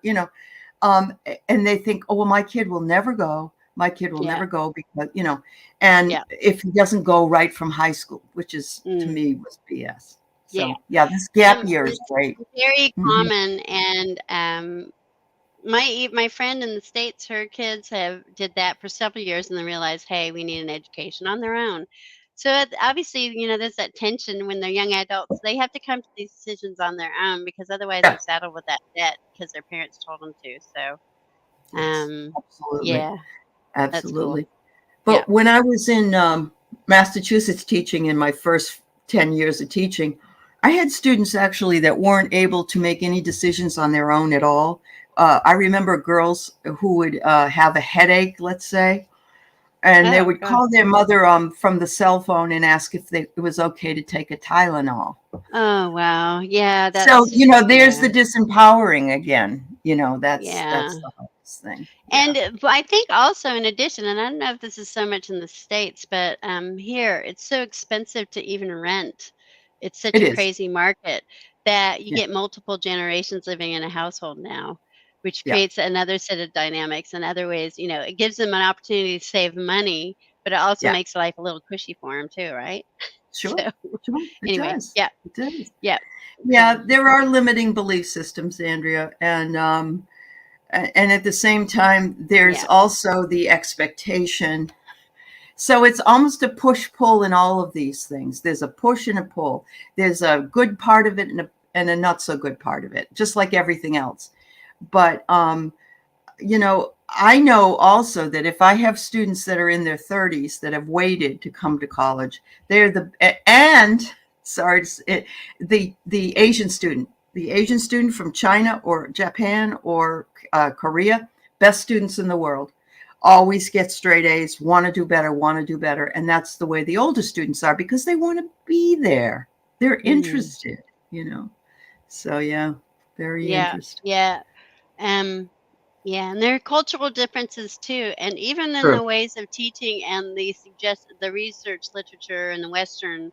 and they think, "Oh, well, my kid will never go. My kid will never go because, and Yeah. if he doesn't go right from high school," which is to me was BS. So yeah, this gap year is It's great. very Mhm. common, and my friend in the States, her kids did that for several years, and then realized, hey, we need an education on their own. So obviously, there's that tension when they're young adults. They have to come to these decisions on their own because otherwise they're Yeah. saddled with that debt because their parents told them to. So, Yes, absolutely. yeah, that's cool. Absolutely. Yeah. But when I was in Massachusetts teaching in my first 10 years of teaching, I had students actually that weren't able to make any decisions on their own at all. I remember girls who would have a headache, let's say, and they Oh would gosh. call their mother from the cell phone and ask if it was okay to take a Tylenol. Oh wow. Yeah, So, that's there's yeah. the disempowering again. That's Yeah. the hardest thing. Yeah, And I think also in addition, and I don't know if this is so much in the States, but here it's so expensive to even rent. It's such it a is. crazy market that you Yeah, get multiple generations living in a household now, which yeah, creates another set of dynamics and other ways. It gives them an opportunity to save money, but it also yeah. makes life a little cushy for them too, right? Sure, So sure. It anyway, does. yeah, It does. yeah, Yeah, cool. there are limiting belief systems, Andrea, and at the same time, there's Yeah. also the expectation. So it's almost a push-pull in all of these things. There's a push and a pull. There's a good part of it and a not so good part of it, just like everything else. But I know also that if I have students that are in their 30s that have waited to come to college, they're sorry, the Asian student from China or Japan or Korea, best students in the world, always get straight A's, want to do better, and that's the way the older students are because they want to be there. They're Mhm. interested, So yeah, very Yeah. interesting. Yeah. Um Yeah, and there are cultural differences too, and even in True. the ways of teaching and the research literature in the Western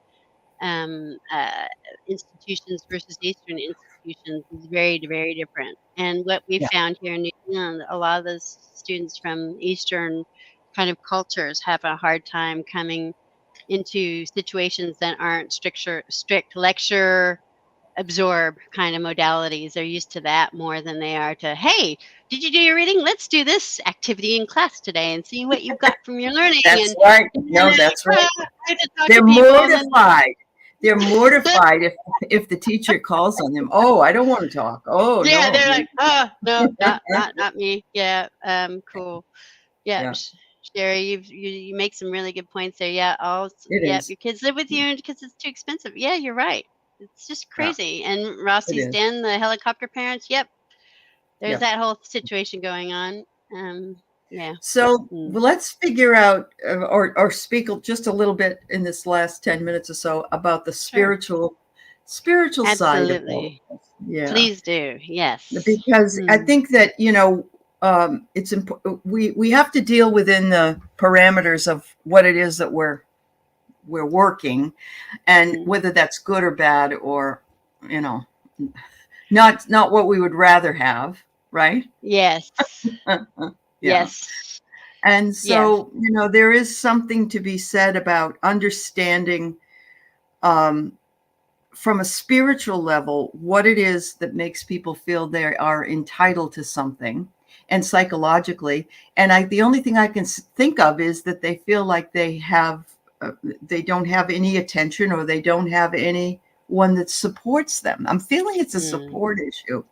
institutions versus Eastern institutions is very, very different. And what we Yeah. found here in New Zealand, a lot of those students from Eastern kind of cultures have a hard time coming into situations that aren't strict lecture absorb kind of modalities. They're used to that more than they are to, hey, did you do your reading? Let's do this activity in class today and see what you've got from your learning. That's And, right. and then No, that's right. I have to talk They're to people. And then, mortified. They're mortified if the teacher calls on them. Oh, I don't want to talk. Oh yeah, no. they're like, oh, no, not me. Yeah, cool. Yeah, Yeah, Sherry, you make some really good points there. Yeah, it yeah, is. your kids live with you because it's too expensive. Yeah, you're right. It's just Yeah, crazy. And it Rossi's is. Den, the helicopter parents. Yep, there's Yeah. that whole situation going on. Yeah. So Mm. let's figure out or speak just a little bit in this last 10 minutes or so about the Sure. spiritual side of all Absolutely. of this. Yeah. Please do. Yes. Because I Mm. think that it's important. We have to deal within the parameters of what it is that we're we're working, and whether that's good or bad, or, you know, not what we would rather have, right? Yes. Yeah. Yes. And so, you know, there is something to be said about understanding from a spiritual level what it is that makes people feel they are entitled to something, and psychologically. And the only thing I can think of is that they feel like they don't have any attention, or they don't have anyone that supports them. I'm feeling it's a support issue.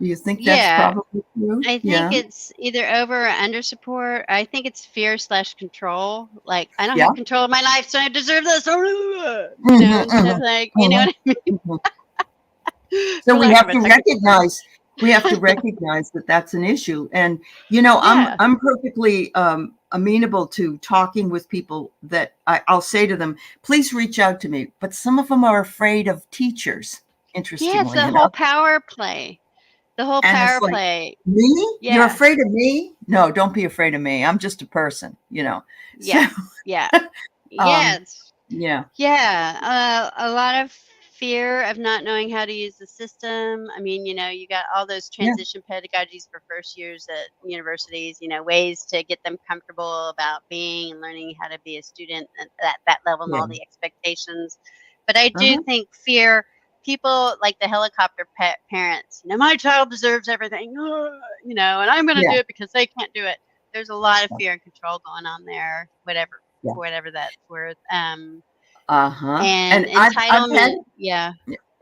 Do you think that's probably true? I think it's either over or under support. I think it's fear/control. Like, I don't have control of my life, so I deserve this. You know, instead of like, you know what I mean? So we have to recognize that that's an issue. And, you know, I'm perfectly amenable to talking with people that I'll say to them, please reach out to me. But some of them are afraid of teachers, interestingly enough. Yeah, it's the whole power play. The whole power play. Me? Yeah. You're afraid of me? No, don't be afraid of me. I'm just a person, you know. Yeah. So, yeah. Yes. Yeah. Yeah. A lot of fear of not knowing how to use the system. I mean, you know, you got all those transition pedagogies for first years at universities, you know, ways to get them comfortable about being and learning how to be a student at that level and all the expectations. But I do think fear, people like the helicopter parents, you know, my child deserves everything, you know, and I'm going to do it because they can't do it. There's a lot of fear and control going on there, for whatever that's worth. And entitlement.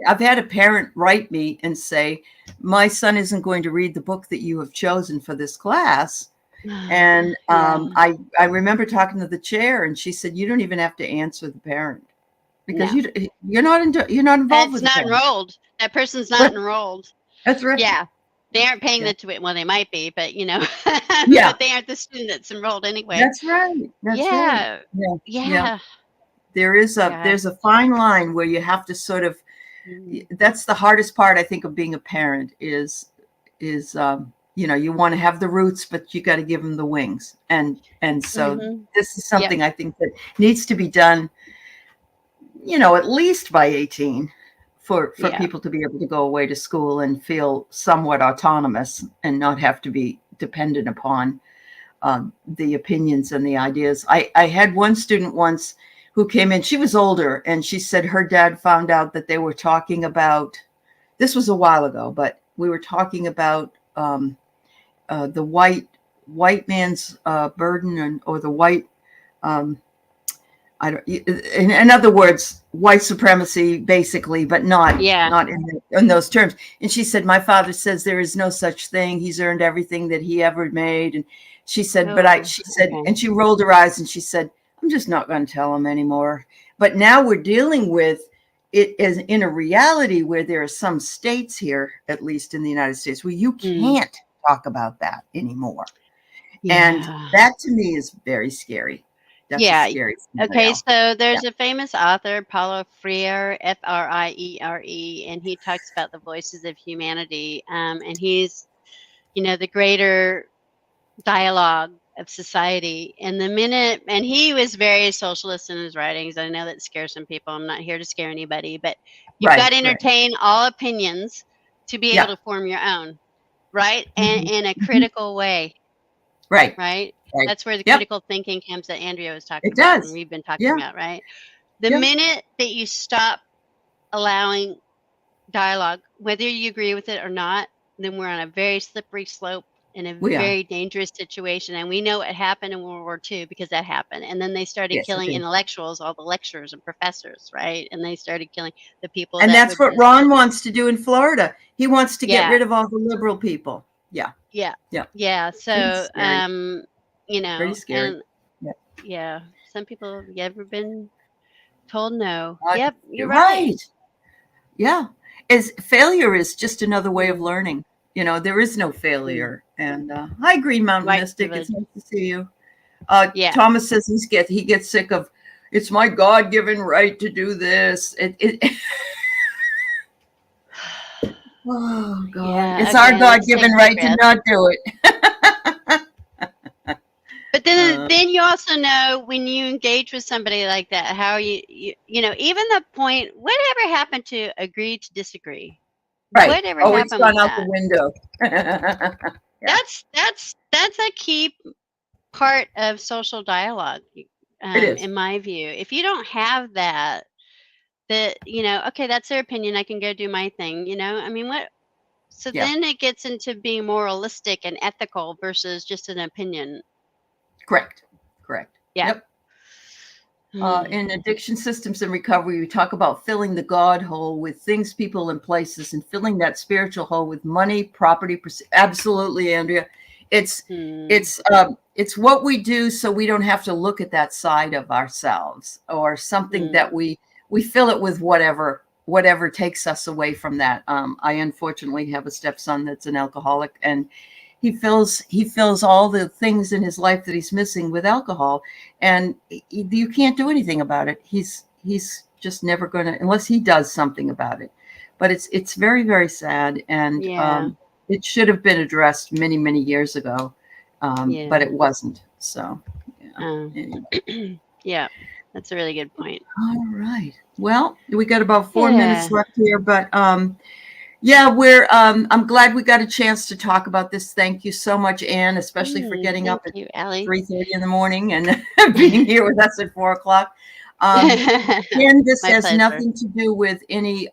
I've had a parent write me and say, my son isn't going to read the book that you have chosen for this class. And I remember talking to the chair, and she said, you don't even have to answer the parent. Because you're not involved with it. That's not enrolled. That person's not enrolled. That's right. Yeah. They aren't paying the tuition. Well, they might be, but you know, but they aren't the student that's enrolled anyway. That's right. That's right. Yeah. There's a fine line where you have to sort of, that's the hardest part, I think, of being a parent is you know, you want to have the roots, but you got to give them the wings. And so this is something I think that needs to be done, you know, at least by 18 for people to be able to go away to school and feel somewhat autonomous and not have to be dependent upon the opinions and the ideas. I had one student once who came in, she was older, and she said her dad found out that they were talking about, this was a while ago, but we were talking about the white man's burden, or the white, in other words, white supremacy, basically, but not in those terms. And she said, my father says there is no such thing. He's earned everything that he ever made. And she said, and she rolled her eyes and she said, I'm just not going to tell him anymore. But now we're dealing with it as in a reality where there are some states here, at least in the United States, where you can't talk about that anymore. And that to me is very scary. That's scary. Okay, so there's a famous author, Paulo Freire, Friere, and he talks about the voices of humanity. And he's, you know, the greater dialogue of society. And he was very socialist in his writings. I know that scares some people. I'm not here to scare anybody, but you've got to entertain all opinions to be able to form your own, right? And in a critical way. Right. That's where the critical thinking comes that Andrea was talking about, and we've been talking about, right? The minute that you stop allowing dialogue, whether you agree with it or not, then we're on a very slippery slope in a very dangerous situation. And we know what happened in World War II because that happened. And then they started killing intellectuals, all the lecturers and professors, right? And they started killing the people. And that's what Ron wants to do in Florida. He wants to get rid of all the liberal people. So, you know, pretty scary. And some people have ever been told no. You're right. Yeah. Failure is just another way of learning. You know, there is no failure. And hi, Green Mountain Mystic. It's nice to see you. Thomas says he gets sick of, it's my God-given right to do this. Oh God! It's our God-given right to not do it. But then you also know when you engage with somebody like that, how you know, even the point, whatever happened to agree to disagree? Right. Whatever Oh, it's happened gone with out that? the window. Yeah. That's a key part of social dialogue, It is. in my view. If you don't have that, you know, okay, that's their opinion, I can go do my thing, you know? I mean, what? So Yeah. then it gets into being moralistic and ethical versus just an opinion. Correct. Yeah. Yep. In addiction systems and recovery, we talk about filling the God hole with things, people, and places, and filling that spiritual hole with money, property. Absolutely, Andrea. It's what we do so we don't have to look at that side of ourselves or something that we fill it with whatever takes us away from that. I unfortunately have a stepson that's an alcoholic, and he fills all the things in his life that he's missing with alcohol, and you can't do anything about it. He's just never going to, unless he does something about it. But it's very, very sad, and it should have been addressed many, many years ago, but it wasn't. So anyway. Yeah, that's a really good point. All right. Well, we got about 4 minutes left here, but yeah, I'm glad we got a chance to talk about this. Thank you so much, Anne, especially for getting up at 3:30 in the morning and being here with us at 4 o'clock. Again, this has nothing to do with any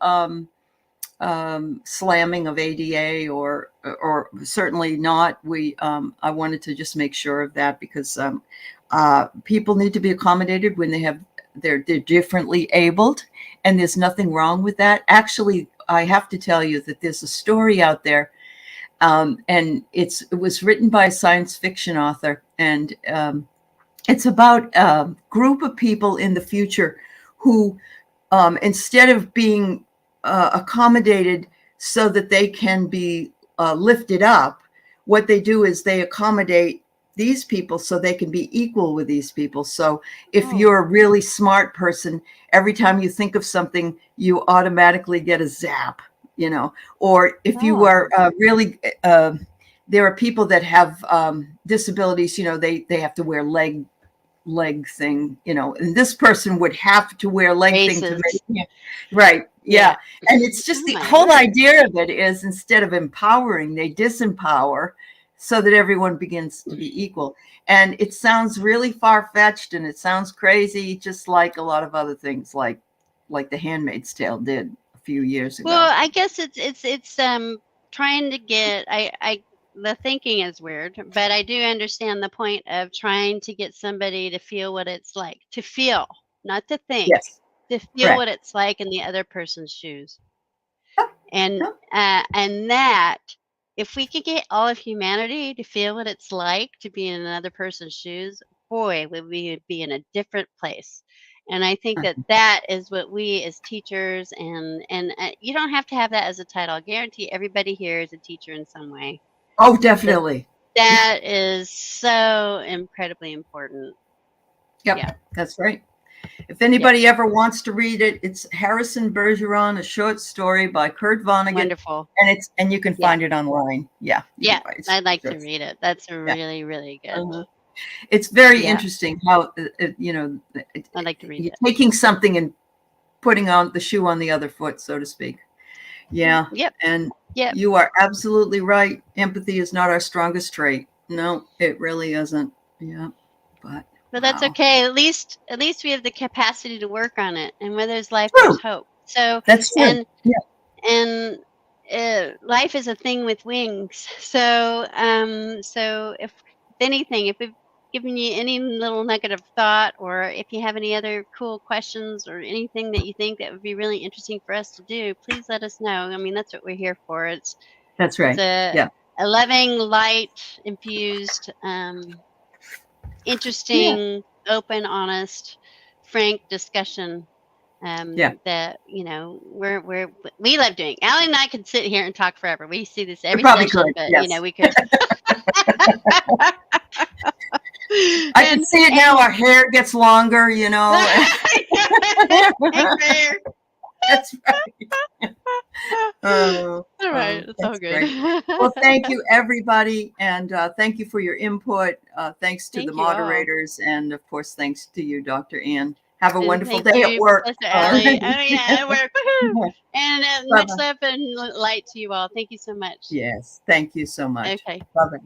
slamming of ADA or certainly not. I wanted to just make sure of that because people need to be accommodated when they're differently abled, and there's nothing wrong with that. Actually, I have to tell you that there's a story out there, and it was written by a science fiction author, and it's about a group of people in the future who, instead of being accommodated so that they can be lifted up, what they do is they accommodate these people so they can be equal with these people. So if you're a really smart person, every time you think of something, you automatically get a zap, you know, or if you are really, there are people that have disabilities, you know, they have to wear leg thing, you know, and this person would have to wear leg thing to make, right. Yeah. And it's just the whole idea of it is, instead of empowering, they disempower so that everyone begins to be equal. And it sounds really far-fetched and it sounds crazy, just like a lot of other things, like The Handmaid's Tale did a few years ago. Well, I guess it's trying to get, the thinking is weird, but I do understand the point of trying to get somebody to feel what it's like, to feel, not to think, to feel what it's like in the other person's shoes. And that, if we could get all of humanity to feel what it's like to be in another person's shoes, boy, would we be in a different place. And I think that is what we as teachers, and you don't have to have that as a title. I guarantee everybody here is a teacher in some way. Oh, definitely. That is so incredibly important. Yep, yeah. That's right. If anybody ever wants to read it, it's Harrison Bergeron, a short story by Kurt Vonnegut. Wonderful. And you can find it online. Yeah. Yeah, I'd like to read it. That's really, really good. It's very interesting how, you know, I'd like to read it. Taking something and putting on the shoe on the other foot, so to speak. Yeah. Yep. And you are absolutely right. Empathy is not our strongest trait. No, it really isn't. Yeah. But that's okay. At least we have the capacity to work on it. And where there's life, there's hope. So that's true. And life is a thing with wings. So if anything, if we've given you any little nugget of thought, or if you have any other cool questions or anything that you think that would be really interesting for us to do, please let us know. I mean, that's what we're here for. That's right. It's a loving, light infused, interesting, open, honest, frank discussion that, you know, we love doing. Aley and I could sit here and talk forever. We see this every session, but you know, we could. I can see it now. Our hair gets longer, you know. That's right. All right. It's all That's good. great. Well, thank you, everybody. And thank you for your input. Thanks to the Thank you all. moderators. And of course, thanks to you, Dr. Ann. Have a And wonderful thank day at you, work. Professor All Aley. right. Oh yeah, at work. Woohoo! And much Bye-bye. love and light to you all. Thank you so much. Yes. Thank you so much. Okay. Bye-bye.